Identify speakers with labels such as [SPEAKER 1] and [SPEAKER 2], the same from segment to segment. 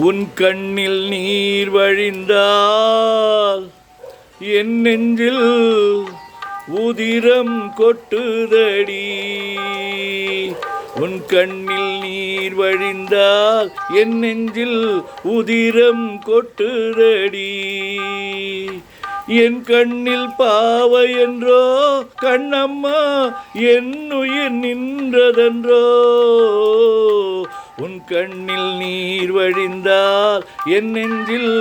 [SPEAKER 1] உன் கண்ணில் நீர் வழிந்தால் என் நெஞ்சில் உதிரம் கொட்டுதடி. உன் கண்ணில் நீர் வழிந்தால் என் நெஞ்சில் உதிரம் கொட்டுதடி. என் கண்ணில் பாவை என்றோ கண்ணம்மா என் உயிர் நின்றதென்றோ. உன் கண்ணில் நீர் வழிந்தால் என் நெஞ்சில்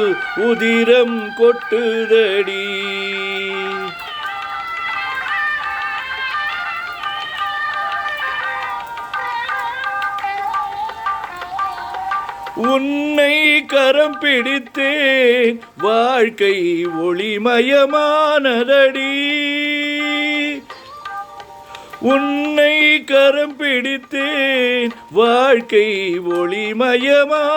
[SPEAKER 1] உதிரம் கொட்டுதடி. உன்னை கரம் பிடித்தேன் வாழ்க்கை ஒளிமயமானதடி. உன்னை கரம் பிடித்தேன் வாழ்க்கை ஒளிமயமானதடி.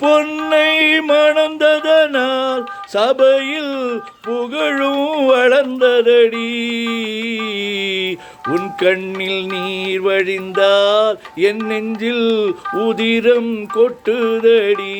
[SPEAKER 1] பொன்னை மணந்ததனால் சபையில் புகழும் வளர்ந்ததடி. உன் கண்ணில் நீர் வழிந்தால் என் நெஞ்சில் உதிரம் கொட்டுதடி.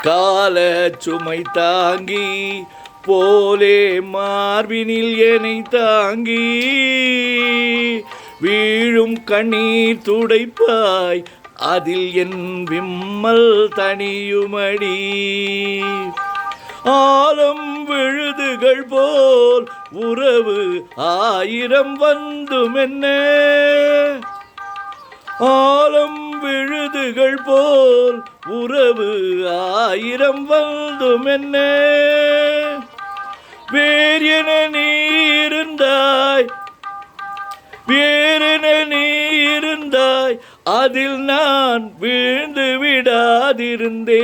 [SPEAKER 1] கால சுமை தாங்கி போலே மார்பினில் என்னை தாங்கி வீழும் கண்ணீர் துடைப்பாய் அதில் என் விம்மல் தனியுமடி. ஆலம் விழுதுகள் போல் உறவு ஆயிரம் வந்தும் என்ன. ஆலம் விழுதுகள் போல் உறவு ஆயிரம் வந்தும் என்ன. வேறென நீ இருந்தாய் வேறென நீ இருந்தாய் அதில் நான் வீழ்ந்து விடாதிருந்தே.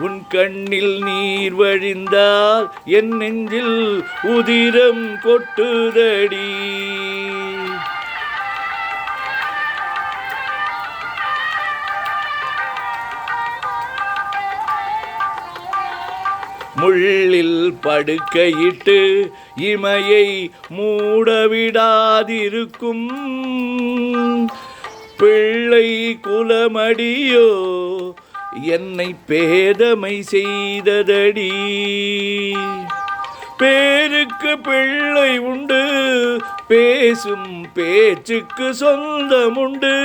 [SPEAKER 1] உன் கண்ணில் நீர் வழிந்தால் என் நெஞ்சில் உதிரம் கொட்டுதடி. முள்ளில் படுக்கையிட்டு இமையை மூடவிடாதிருக்கும் பிள்ளை குலமடியோ என்னை பேதமை செய்ததடி. பேருக்கு பிள்ளை உண்டு பேசும் பேச்சுக்கு சொந்தமுண்டு.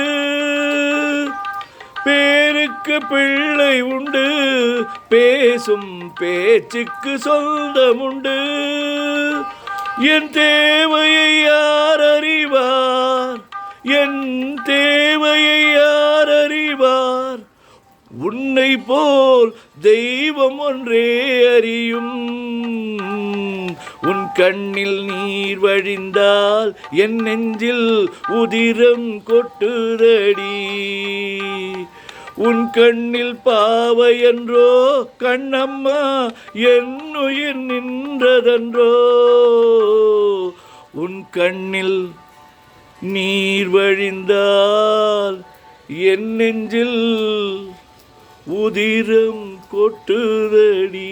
[SPEAKER 1] பேருக்கு பிள்ளை உண்டு பேசும் பேச்சுக்கு சொந்தமுண்டு. என் தேவையை யார் அறிவார் என் தேவையை யார் அறிவார். உன்னை போல் தெய்வம் ஒன்றே அறியும். உன் கண்ணில் நீர் வழிந்தால் என் நெஞ்சில் உதிரம் கொட்டுதடி. உன் கண்ணில் பாவை என்றோ கண்ணம்மா என் உயிர் நின்றதென்றோ. உன் கண்ணில் நீர் வழிந்தால் என் நெஞ்சில் உதிரம் கொட்டுதடி.